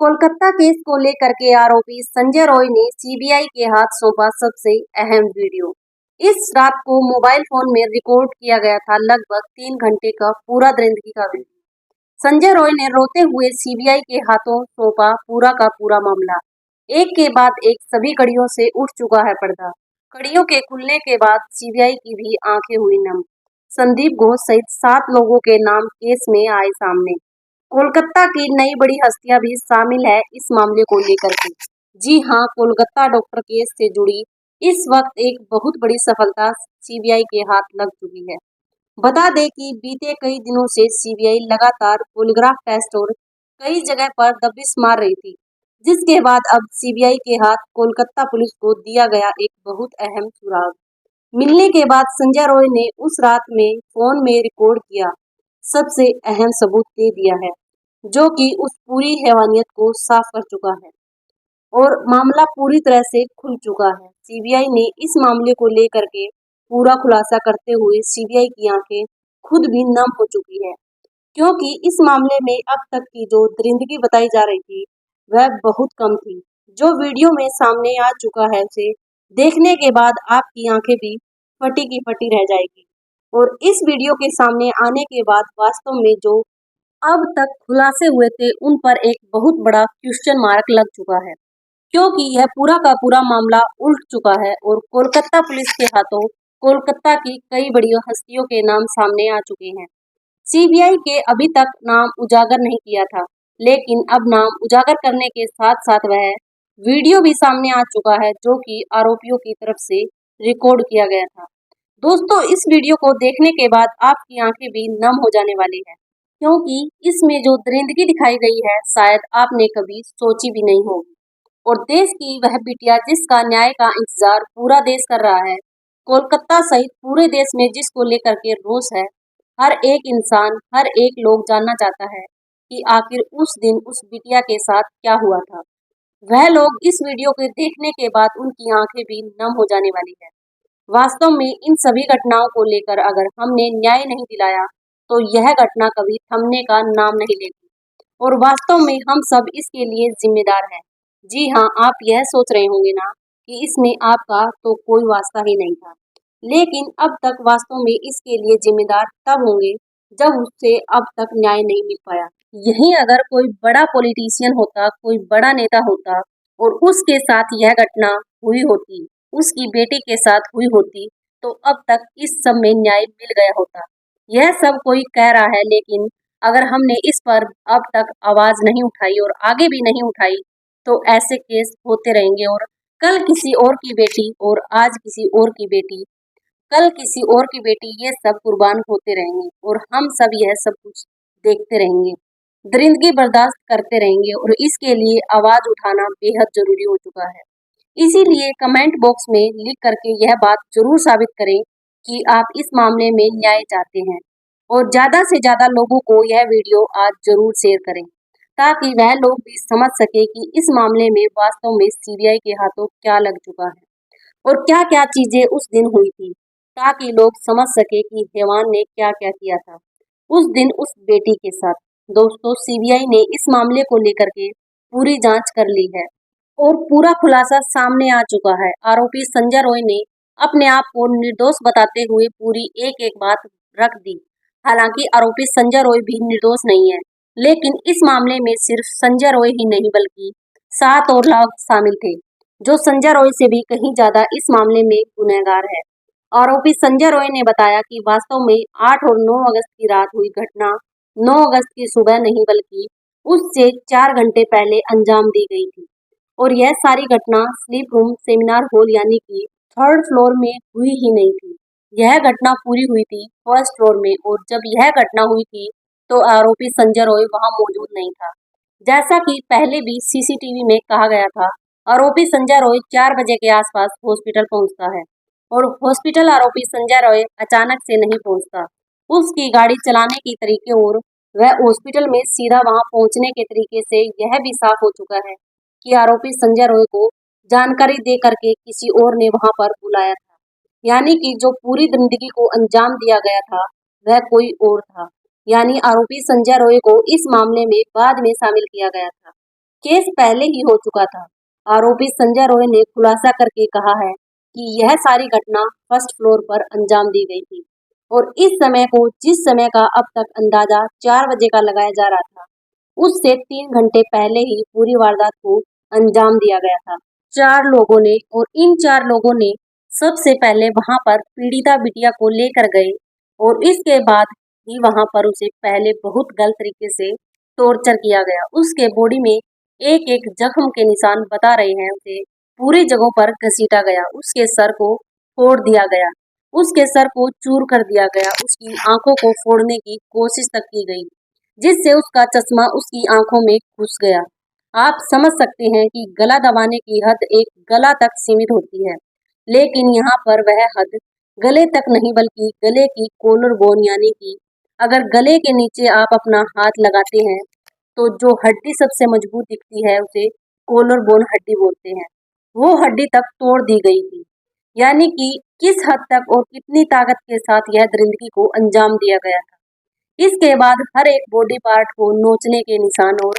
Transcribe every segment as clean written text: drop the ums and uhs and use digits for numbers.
Kolkata case को लेकर के आरोपी संजय रॉय ने सीबीआई के हाथ सौंपा सबसे अहम वीडियो। इस रात को मोबाइल फोन में रिकॉर्ड किया गया था लगभग 3 घंटे का पूरा दरिंदगी का वीडियो। संजय रॉय ने रोते हुए सीबीआई के हाथों सौंपा पूरा का पूरा मामला। एक के बाद एक सभी कड़ियों से उठ चुका है पर्दा। कड़ियों के खुलने के बाद सीबीआई की भी आंखें हुई नम। संदीप घोष सहित 7 लोगों के नाम केस में आए सामने। कोलकाता की नई बड़ी हस्तियां भी शामिल है इस मामले को लेकर के। जी हां, कोलकाता डॉक्टर केस से जुड़ी इस वक्त एक बहुत बड़ी सफलता सीबीआई के हाथ लग चुकी है। बता दें कि बीते कई दिनों से सीबीआई लगातार पॉलीग्राफ टेस्ट और कई जगह पर दबिश मार रही थी, जिसके बाद अब सीबीआई के हाथ कोलकाता पुलिस को दिया गया एक बहुत अहम सुराग मिलने के बाद संजय रॉय ने उस रात में फोन में रिकॉर्ड किया सबसे अहम सबूत दे दिया है, जो कि उस पूरी हैवानियत को साफ कर चुका है और मामला पूरी तरह से खुल चुका है। सीबीआई ने इस मामले को लेकर के पूरा खुलासा करते हुए सीबीआई की आंखें खुद भी नम हो चुकी है, क्योंकि इस मामले में अब तक की जो दरिंदगी बताई जा रही थी वह बहुत कम थी। जो वीडियो में सामने आ चुका है उसे देखने के बाद आपकी आंखें भी फटी की फटी रह जाएगी और इस वीडियो के सामने आने के बाद वास्तव में जो अब तक खुलासे हुए थे उन पर एक बहुत बड़ा क्वेश्चन मार्क लग चुका है, क्योंकि यह पूरा का पूरा मामला उल्ट चुका है और कोलकाता पुलिस के हाथों कोलकाता की कई बड़ी हस्तियों के नाम सामने आ चुके हैं। सीबीआई के अभी तक नाम उजागर नहीं किया था, लेकिन अब नाम उजागर करने के साथ साथ वह वीडियो भी सामने आ चुका है जो कि आरोपियों की तरफ से रिकॉर्ड किया गया था। दोस्तों, इस वीडियो को देखने के बाद आपकी आंखें भी नम हो जाने वाली है, क्योंकि इसमें जो दरिंदगी दिखाई गई है शायद आपने कभी सोची भी नहीं होगी। और देश की वह बिटिया जिसका न्याय का इंतजार पूरा देश कर रहा है, कोलकाता सहित पूरे देश में जिसको लेकर के रोष है, हर एक इंसान, हर एक लोग जानना चाहता है कि आखिर उस दिन उस बिटिया के साथ क्या हुआ था। वह लोग इस वीडियो को देखने के बाद उनकी आंखें भी नम हो जाने वाली है। वास्तव में इन सभी घटनाओं को लेकर अगर हमने न्याय नहीं दिलाया तो यह घटना कभी थमने का नाम नहीं लेगी और वास्तव में हम सब इसके लिए जिम्मेदार हैं। जी हाँ, आप यह सोच रहे होंगे ना कि इसमें आपका तो कोई वास्ता ही नहीं था, लेकिन अब तक वास्तव में इसके लिए जिम्मेदार तब होंगे जब उससे अब तक न्याय नहीं मिल पाया। यही अगर कोई बड़ा पॉलिटिशियन होता, कोई बड़ा नेता होता और उसके साथ यह घटना हुई होती, उसकी बेटी के साथ हुई होती, तो अब तक इस सब में न्याय मिल गया होता। यह सब कोई कह रहा है, लेकिन अगर हमने इस पर अब तक आवाज नहीं उठाई और आगे भी नहीं उठाई तो ऐसे केस होते रहेंगे और कल किसी और की बेटी और आज किसी और की बेटी, कल किसी और की बेटी, ये सब कुर्बान होते रहेंगे और हम सब यह सब कुछ देखते रहेंगे, दरिंदगी बर्दाश्त करते रहेंगे और इसके लिए आवाज उठाना बेहद जरूरी हो चुका है। इसीलिए कमेंट बॉक्स में लिख करके यह बात जरूर साबित करें कि आप इस मामले में न्याय चाहते हैं और ज्यादा से ज्यादा लोगों को यह वीडियो आज जरूर शेयर करें, ताकि वह लोग भी समझ सके कि इस मामले में वास्तव में सीबीआई के हाथों क्या लग चुका है और क्या क्या चीजें उस दिन हुई थी, ताकि लोग समझ सके कि हेवान ने क्या क्या किया था उस दिन उस बेटी के साथ। दोस्तों, सीबीआई ने इस मामले को लेकर के पूरी जांच कर ली है और पूरा खुलासा सामने आ चुका है। आरोपी संजय रॉय ने अपने आप को निर्दोष बताते हुए पूरी एक एक बात रख दी। हालांकि आरोपी संजय रॉय भी निर्दोष नहीं है, लेकिन इस मामले में सिर्फ संजय रॉय ही नहीं बल्कि 7 और लोग शामिल थे, जो संजय रॉय से भी कहीं ज्यादा इस मामले में गुनहगार है। आरोपी संजय रॉय ने बताया कि वास्तव में 8 और 9 अगस्त की रात हुई घटना 9 अगस्त की सुबह नहीं बल्कि उससे 4 घंटे पहले अंजाम दी गई थी और यह सारी घटना स्लीप रूम सेमिनार हॉल यानी कि 3rd फ्लोर में हुई ही नहीं थी। यह घटना पूरी हुई थी 1st फ्लोर में और जब यह घटना हुई थी तो आरोपी संजय रॉय वहां मौजूद नहीं था। जैसा कि पहले भी सीसीटीवी में कहा गया था, आरोपी संजय रॉय 4 बजे के आसपास हॉस्पिटल पहुंचता है और हॉस्पिटल आरोपी संजय रॉय अचानक से नहीं पहुंचता। उसकी गाड़ी चलाने के तरीके और वह हॉस्पिटल में सीधा वहां पहुंचने के तरीके से यह भी साफ हो चुका है कि आरोपी संजय रॉय को जानकारी दे करके किसी और ने वहां पर बुलाया था, यानी कि जो पूरी जिंदगी को अंजाम दिया गया था वह कोई और था, यानी आरोपी संजय रॉय को इस मामले में बाद में शामिल किया गया था। केस पहले ही हो चुका था। आरोपी संजय रॉय ने खुलासा करके कहा है कि यह सारी घटना फर्स्ट फ्लोर पर अंजाम दी गई थी और इस समय को जिस समय का अब तक अंदाजा 4 बजे का लगाया जा रहा था, उससे 3 घंटे पहले ही पूरी वारदात को अंजाम दिया गया था। 4 लोगों ने और इन 4 लोगों ने सबसे पहले वहां पर पीड़िता बिटिया को लेकर गए और इसके बाद ही वहां पर उसे पहले बहुत गलत तरीके से टॉर्चर किया गया। उसके बॉडी में एक एक जख्म के निशान बता रहे हैं। उसे पूरी जगहों पर घसीटा गया, उसके सर को फोड़ दिया गया, उसके सर को चूर कर दिया गया, उसकी आंखों को फोड़ने की कोशिश तक की गई, जिससे उसका चश्मा उसकी आंखों में घुस गया। आप समझ सकते हैं कि गला दबाने की हद एक गला तक सीमित होती है, लेकिन यहाँ पर वह हद गले तक नहीं बल्कि गले की कॉलर बोन यानी कि अगर गले के नीचे आप अपना हाथ लगाते हैं तो जो हड्डी सबसे मजबूत दिखती है उसे कॉलर बोन हड्डी बोलते हैं, वो हड्डी तक तोड़ दी गई थी। यानी कि किस हद तक और कितनी ताकत के साथ यह दरिंदगी को अंजाम दिया गया था। इसके बाद हर एक बॉडी पार्ट को नोचने के निशान और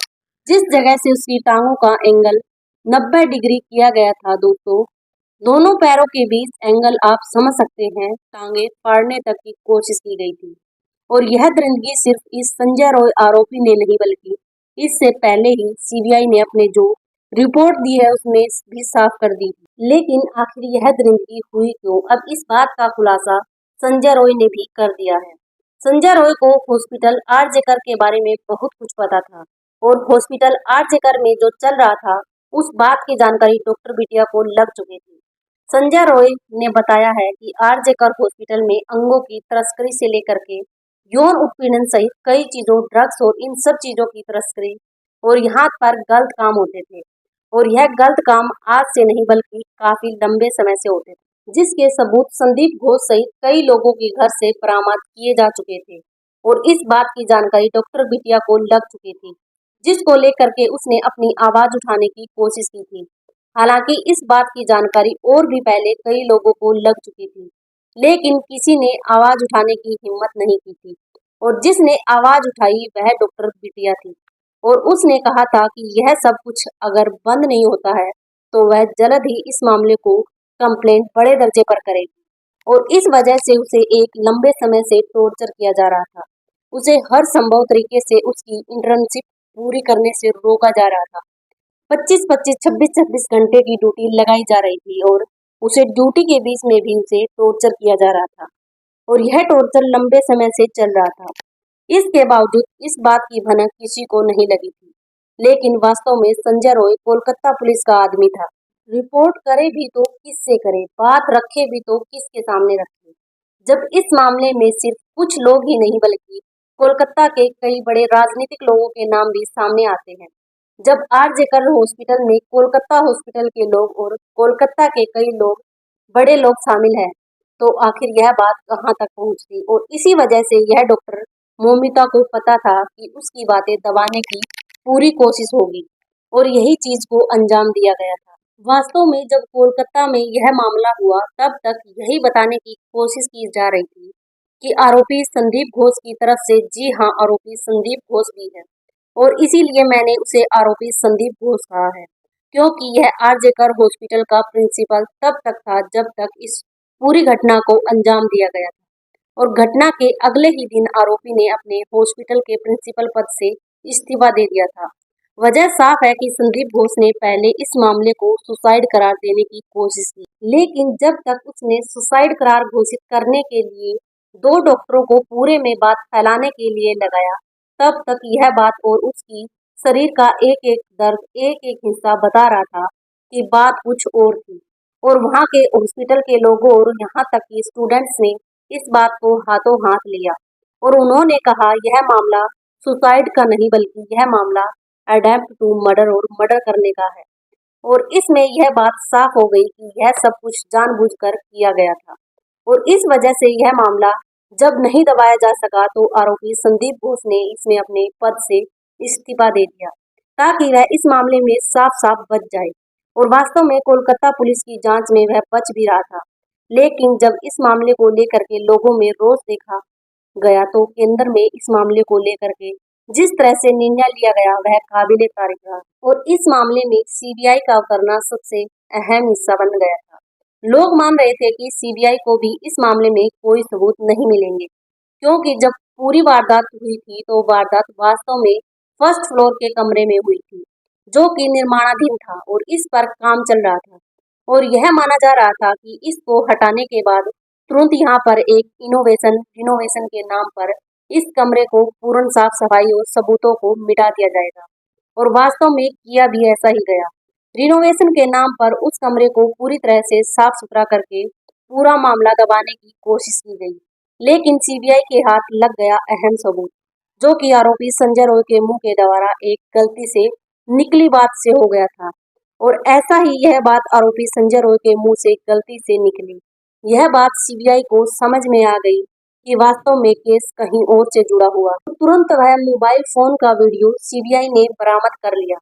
जिस जगह से उसकी टांगों का एंगल 90 डिग्री किया गया था दोस्तों, दोनों पैरों के बीच एंगल आप समझ सकते हैं, टांगे फाड़ने तक की कोशिश की गई थी। और यह दरिंदगी सिर्फ इस संजय रॉय आरोपी ने नहीं बल्कि इससे पहले ही सीबीआई ने अपने जो रिपोर्ट दी है उसमें भी साफ कर दी थी। लेकिन आखिर यह दरिंदगी हुई क्यों, अब इस बात का खुलासा संजय रॉय ने भी कर दिया है। संजय रॉय को हॉस्पिटल आरजे कर के बारे में बहुत कुछ पता था और हॉस्पिटल आरजे कर में जो चल रहा था उस बात की जानकारी डॉक्टर बिटिया को लग चुकी थी। संजय रॉय ने बताया है कि आरजे कर हॉस्पिटल में अंगों की तस्करी से लेकर के यौन उत्पीड़न सहित कई चीजों, ड्रग्स और इन सब चीजों की तस्करी और यहाँ पर गलत काम होते थे और यह गलत काम आज से नहीं बल्कि काफी लंबे समय से होते थे, जिसके सबूत संदीप घोष सहित कई लोगों के घर से बरामद किए जा चुके थे और इस बात की जानकारी डॉक्टर बिटिया को लग चुकी थी, जिसको लेकर के उसने अपनी आवाज उठाने की कोशिश की थी। हालांकि इस बात की जानकारी और भी पहले कई लोगों को लग चुकी थी, लेकिन किसी ने आवाज उठाने की हिम्मत नहीं की थी और जिसने आवाज उठाई वह डॉक्टर बिटिया थी और उसने कहा था कि यह सब कुछ अगर बंद नहीं होता है तो वह जल्द ही इस मामले को कंप्लेंट बड़े दर्जे पर करेगी और इस वजह से उसे एक लंबे समय से टॉर्चर किया जा रहा था। उसे हर संभव तरीके से उसकी इंटर्नशिप पूरी करने से रोका जा रहा था। 25-25, 26-26 घंटे की ड्यूटी लगाई जा रही थी और उसे ड्यूटी के बीच में भी उसे टॉर्चर किया जा रहा था और यह टॉर्चर लंबे समय से चल रहा था। इसके बावजूद इस बात की भनक किसी को नहीं लगी थी, लेकिन वास्तव में संजय रॉय कोलकाता पुलिस का आदमी था। रिपोर्ट करे भी तो किससे करे, बात रखे भी तो किसके सामने रखे, जब इस मामले में सिर्फ कुछ लोग ही नहीं बल्कि कोलकाता के कई बड़े राजनीतिक लोगों के नाम भी सामने आते हैं। जब आरजे कर हॉस्पिटल में कोलकाता हॉस्पिटल के लोग और कोलकाता के कई लोग बड़े लोग शामिल हैं, तो आखिर यह बात कहाँ तक पहुंचती और इसी वजह से यह डॉक्टर मोमिता को पता था कि उसकी बातें दबाने की पूरी कोशिश होगी और यही चीज को अंजाम दिया गया था। वास्तव में जब कोलकाता में यह मामला हुआ तब तक यही बताने की कोशिश की जा रही थी कि आरोपी संदीप घोष की तरफ से, जी हाँ, आरोपी संदीप घोष भी है और इसीलिए मैंने उसे आरोपी संदीप घोष कहा है, क्योंकि यह आरजे कर हॉस्पिटल का प्रिंसिपल तब तक था जब तक इस पूरी घटना को अंजाम दिया गया था और घटना के अगले ही दिन आरोपी ने अपने हॉस्पिटल के प्रिंसिपल पद से इस्तीफा दे दिया था। वजह साफ है कि संदीप घोष ने पहले इस मामले को सुसाइड करार देने की कोशिश की, लेकिन जब तक उसने सुसाइड करार घोषित करने के लिए 2 डॉक्टरों को पूरे में बात फैलाने के लिए लगाया, तब तक यह बात और उसकी शरीर का एक एक दर्द, एक एक हिस्सा बता रहा था कि बात कुछ और थी और वहाँ के हॉस्पिटल के लोगों और यहाँ तक कि स्टूडेंट्स ने इस बात को हाथों हाथ लिया और उन्होंने कहा यह मामला सुसाइड का नहीं बल्कि यह मामला अटेम्प्ट टू मर्डर और मर्डर करने का है और इसमें यह बात साफ हो गई कि यह सब कुछ जानबूझकर किया गया था और इस वजह से यह मामला जब नहीं दबाया जा सका तो आरोपी संदीप घोष ने इसमें अपने पद से इस्तीफा दे दिया ताकि वह इस मामले में साफ साफ बच जाए और वास्तव में कोलकाता पुलिस की जांच में वह बच भी रहा था। लेकिन जब इस मामले को लेकर के लोगों में रोष देखा गया तो केंद्र में इस मामले को लेकर के जिस तरह से निर्णय लिया गया वह काबिले तारीफ रहा और इस मामले में सीबीआई का उतरना सबसे अहम हिस्सा बन गया था। लोग मान रहे थे कि सीबीआई को भी इस मामले में कोई सबूत नहीं मिलेंगे, क्योंकि जब पूरी वारदात हुई थी तो वारदात वास्तव में फर्स्ट फ्लोर के कमरे में हुई थी, जो कि निर्माणाधीन था और इस पर काम चल रहा था। और यह माना जा रहा था कि इसको हटाने के बाद तुरंत यहाँ पर एक इनोवेशन रिनोवेशन के नाम पर इस कमरे को पूर्ण साफ सफाई और सबूतों को मिटा दिया जाएगा। और वास्तव में किया भी ऐसा ही गया। रिनोवेशन के नाम पर उस कमरे को पूरी तरह से साफ सुथरा करके पूरा मामला दबाने की कोशिश की गई, लेकिन सीबीआई के हाथ लग गया अहम सबूत, जो कि आरोपी संजय रॉय के मुंह के द्वारा एक गलती से निकली बात से हो गया था। और ऐसा ही यह बात आरोपी संजय रॉय के मुंह से गलती से निकली। यह बात सीबीआई को समझ में आ गई कि वास्तव में केस कहीं और से जुड़ा हुआ। तो तुरंत वह मोबाइल फोन का वीडियो सीबीआई ने बरामद कर लिया,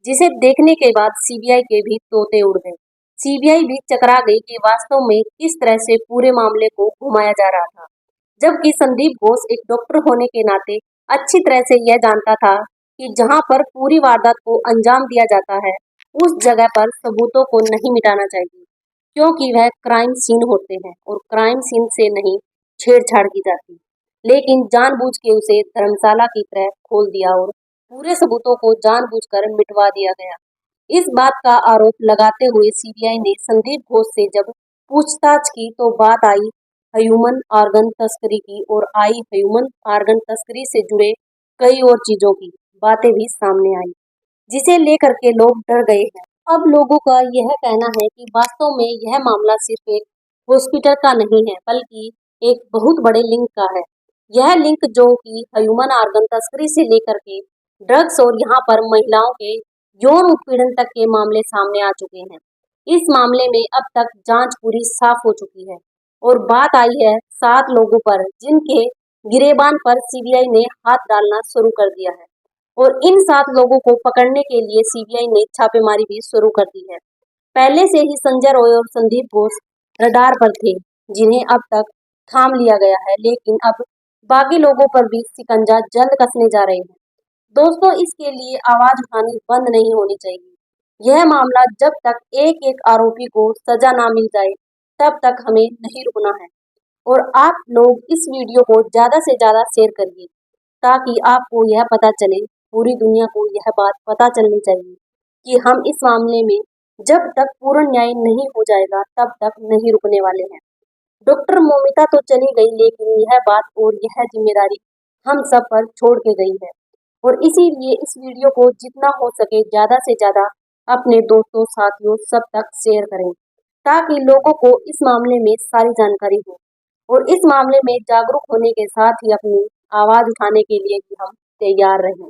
जिसे देखने के बाद सीबीआई के भी तोते उड़ गए। सीबीआई भी चकरा गई कि वास्तव में किस तरह से पूरे मामले को घुमाया जा रहा था, जबकि संदीप घोष एक डॉक्टर होने के नाते अच्छी तरह से यह जानता था कि जहां पर पूरी वारदात को अंजाम दिया जाता है उस जगह पर सबूतों को नहीं मिटाना चाहिए, क्योंकि वह क्राइम सीन होते हैं और क्राइम सीन से नहीं छेड़छाड़ की जाती। लेकिन जानबूझ के उसे धर्मशाला की तरह खोल दिया और पूरे सबूतों को जानबूझकर मिटवा दिया गया। इस बात का आरोप लगाते हुए सीबीआई ने संदीप घोष से जब पूछताछ की तो बात आई ह्यूमन ऑर्गन तस्करी की और आई ह्यूमन ऑर्गन तस्करी से जुड़े कई और चीजों की बातें भी सामने आई, जिसे लेकर के लोग डर गए हैं। अब लोगों का यह कहना है कि वास्तव में यह मामला सिर्फ एक हॉस्पिटल का नहीं है, बल्कि एक बहुत बड़े लिंक का है। यह लिंक जो कि ह्यूमन ऑर्गन तस्करी से लेकर के ड्रग्स और यहाँ पर महिलाओं के यौन उत्पीड़न तक के मामले सामने आ चुके हैं। इस मामले में अब तक जांच पूरी साफ हो चुकी है और बात आई है 7 लोगों पर, जिनके गिरेबान पर सीबीआई ने हाथ डालना शुरू कर दिया है। और इन 7 लोगों को पकड़ने के लिए सीबीआई ने छापेमारी भी शुरू कर दी है। पहले से ही संजय रॉय और संदीप घोष रडार पर थे, जिन्हें अब तक थाम लिया गया है, लेकिन अब बाकी लोगों पर भी शिकंजा जल्द कसने जा रहे हैं। दोस्तों, इसके लिए आवाज उठानी बंद नहीं होनी चाहिए। यह मामला जब तक एक एक आरोपी को सजा ना मिल जाए तब तक हमें नहीं रुकना है। और आप लोग इस वीडियो को ज्यादा से ज्यादा शेयर करिए, ताकि आपको यह पता चले, पूरी दुनिया को यह बात पता चलनी चाहिए कि हम इस मामले में जब तक पूर्ण न्याय नहीं हो जाएगा तब तक नहीं रुकने वाले हैं। डॉक्टर मौमिता तो चली गई, लेकिन यह बात और यह जिम्मेदारी हम सब पर छोड़ के गई है। और इसीलिए इस वीडियो को जितना हो सके ज्यादा से ज्यादा अपने दोस्तों साथियों सब तक शेयर करें, ताकि लोगों को इस मामले में सारी जानकारी हो और इस मामले में जागरूक होने के साथ ही अपनी आवाज उठाने के लिए भी हम तैयार रहें।